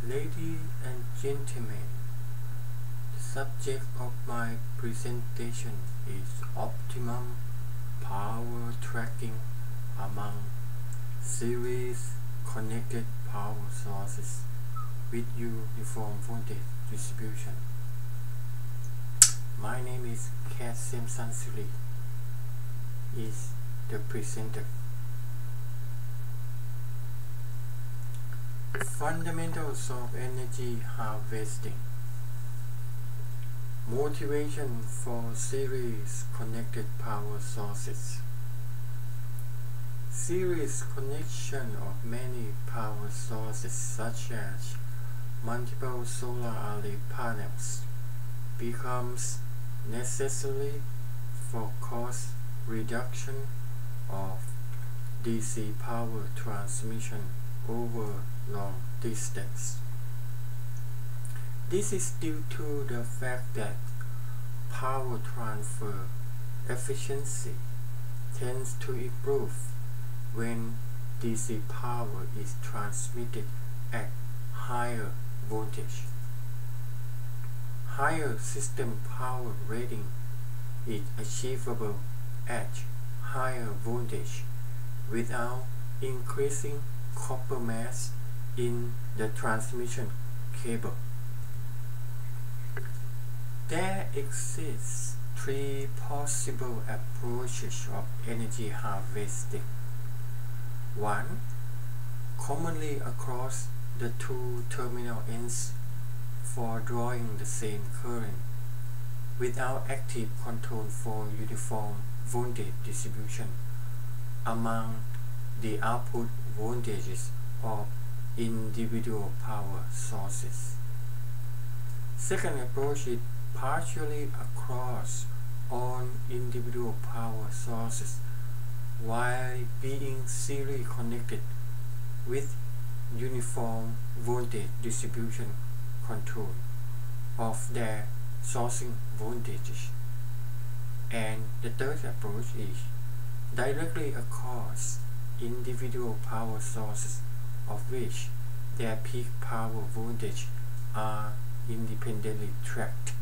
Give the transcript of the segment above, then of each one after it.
Ladies and gentlemen, the subject of my presentation is optimum power tracking among series connected power sources with uniform voltage distribution. My name is Siri is the presenter. Fundamentals of energy harvesting. Motivation for series connected power sources. Series connection of many power sources such as multiple solar array panels becomes necessary for cost reduction of DC power transmission over long distance. This is due to the fact that power transfer efficiency tends to improve when DC power is transmitted at higher voltage. Higher system power rating is achievable at higher voltage without increasing copper mass in the transmission cable. There exists three possible approaches of energy harvesting. One, commonly across the two terminal ends for drawing the same current without active control for uniform voltage distribution among the output voltages of individual power sources. Second approach is partially across all individual power sources while being serially connected with uniform voltage distribution control of their sourcing voltages. And the third approach is directly across individual power sources of which their peak power voltage are independently tracked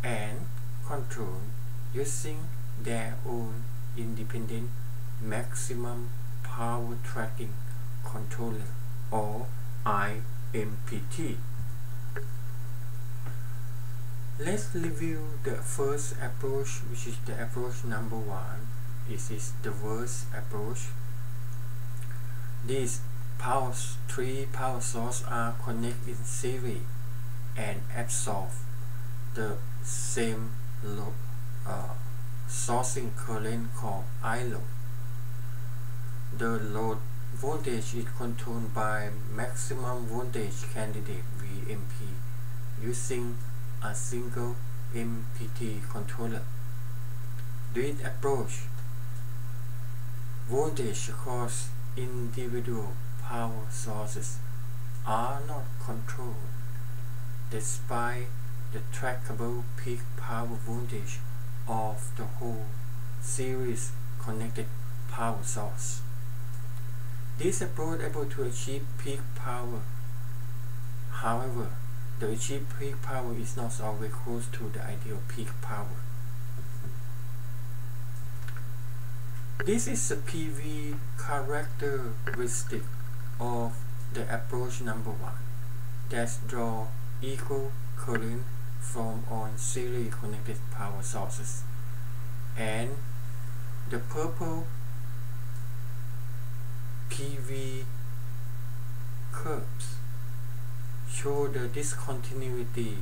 and controlled using their own independent maximum power tracking controller or IMPT. Let's review the first approach, which is the approach number one. This is the worst approach. These three power sources are connected in series and absorb the same load, sourcing current called I load. The load voltage is controlled by maximum voltage candidate VMP using a single MPT controller. This approach, voltage across individual power sources are not controlled despite the trackable peak power voltage of the whole series connected power source. This approach is able to achieve peak power. However, the achieved peak power is not always close to the ideal peak power. This is the PV characteristic of the approach number one that draw equal current from all series connected power sources, and the purple PV curves show the discontinuity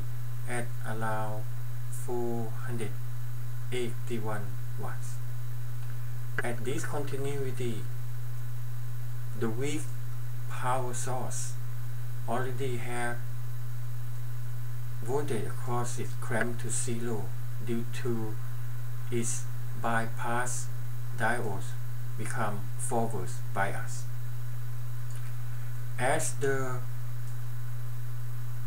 at around 481 watts. At this continuity, the weak power source already have voltage across it cramped to zero due to its bypass diodes become forward bias. As the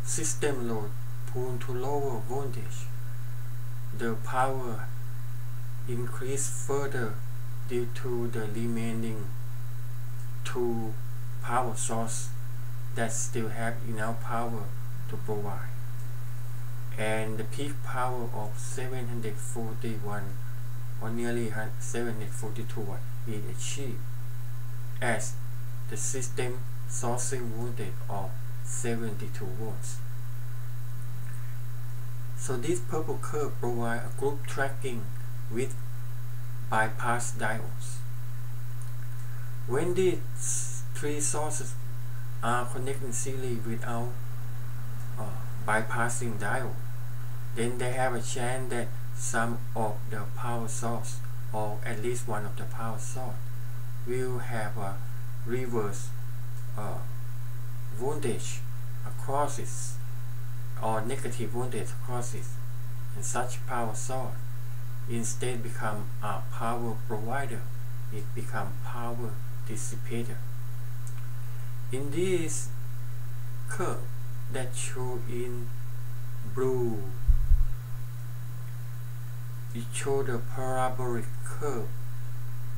system load pulled to lower voltage, the power increased further due to the remaining two power source that still have enough power to provide, and the peak power of 741 or nearly 742 watts is achieved as the system sourcing voltage of 72 volts. So this purple curve provides a group tracking with bypass diodes. When these three sources are connected in series without bypassing diode, then they have a chance that some of the power source, or at least one of the power source, will have a reverse voltage across it, or negative voltage across it, and such power source instead become a power provider. It become power dissipator. In this curve that show in blue, it show the parabolic curve.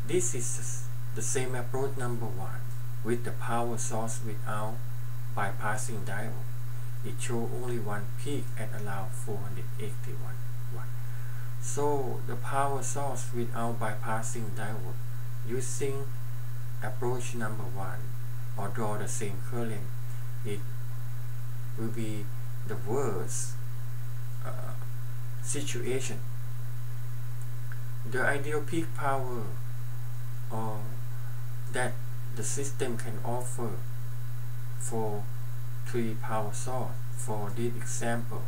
This is the same approach number 1 with the power source without bypassing diode. It show only one peak at around 481 watts. So the power source without bypassing diode, using approach number 1 or draw the same current, it will be the worst situation. The ideal peak power that the system can offer for 3 power source for this example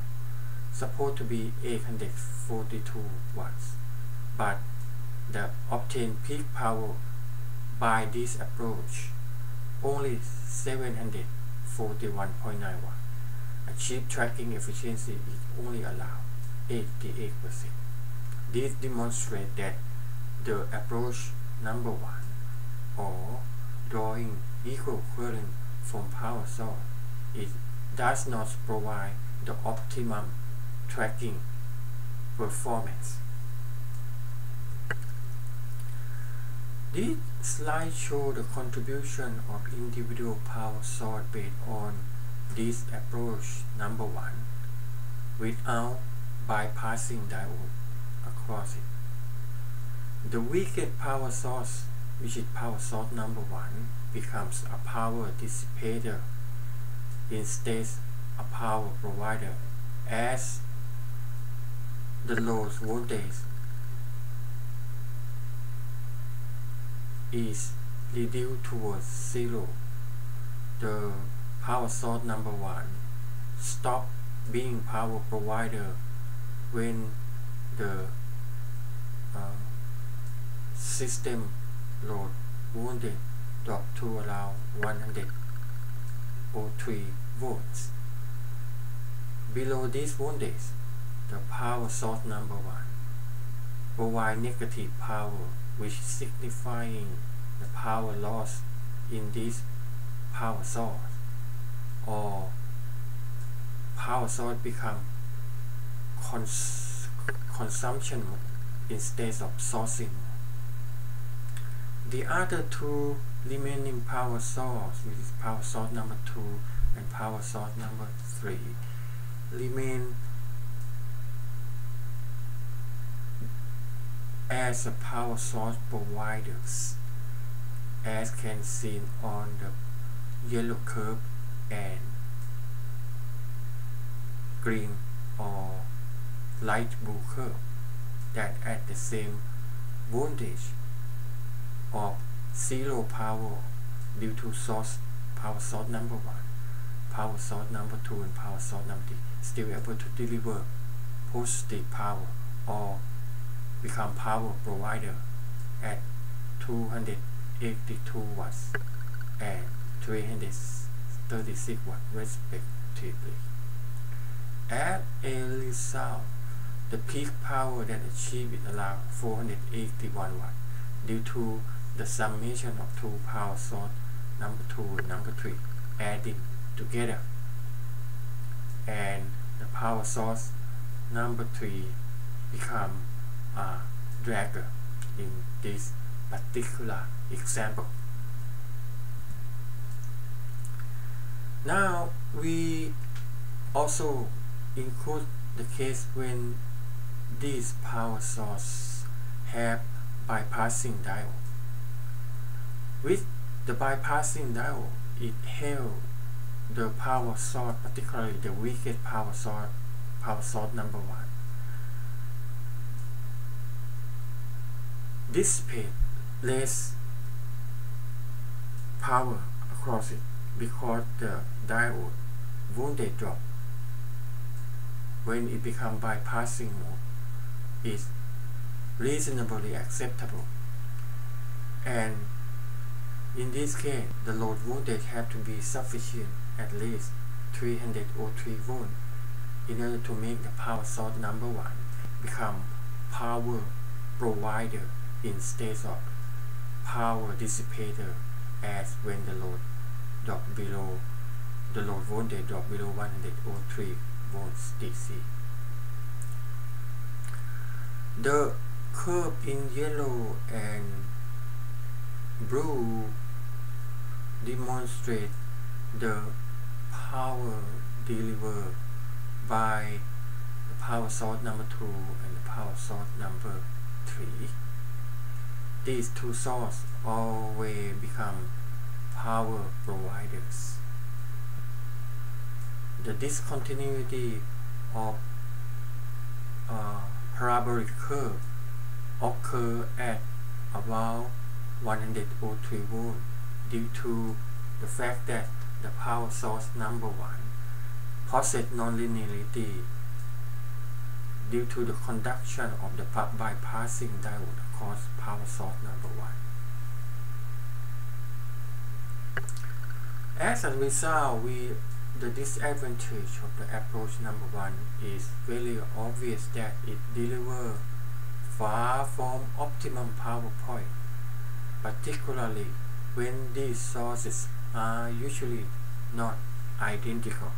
supposed to be 842 watts, but the obtained peak power by this approach only 741.9 watts. Achieved tracking efficiency is only allowed 88%. This demonstrates that the approach number 1, or drawing equal current from power source, it does not provide the optimum tracking performance. This slide shows the contribution of individual power source based on this approach number 1 without bypassing diode across it. The weakest power source, which is power source number 1, becomes a power dissipator instead a power provider, as the load voltage is reduced towards 0. The power source number 1 stop being power provider when the system load voltage drop to around 103 volts. Below this voltage, the power source number 1 provide negative power, which signifying the power loss in this power source, or power source become consumption mode instead of sourcing mode. The other 2 remaining power source, which is power source number 2 and power source number 3, remain as a power source providers, as can seen on the yellow curve and green or light blue curve, that at the same voltage of 0 power due to power source number 1, power source number 2 and power source number 3 still able to deliver positive power or become power provider at 282 watts and 336 watts respectively. As a result, the peak power that achieved is around 481 watts due to the summation of 2 power source number 2 and number 3 adding together, and the power source number 3 become a dragger in this particular example. Now we also include the case when these power sources have bypassing diode. With the bypassing diode, it held the power source, particularly the weakest power source number 1, dissipate less power across it because the diode voltage drop when it becomes bypassing mode is reasonably acceptable, and in this case the load voltage have to be sufficient, at least 303 volts, in order to make the power source number 1 become power provider instead of power dissipator, as when the load voltage drop below 103 volts DC. The curve in yellow and blue demonstrate the power delivered by the power source number 2 and the power source number 3. These two sources always become power providers. The discontinuity of parabolic curve occur at about 103 volts due to the fact that the power source number 1 possesses nonlinearity due to the conduction of the bypassing diode across power source number 1. As a result, the disadvantage of the approach number 1 is very obvious, that it delivers far from optimum power point, particularly when these sources are usually not identical.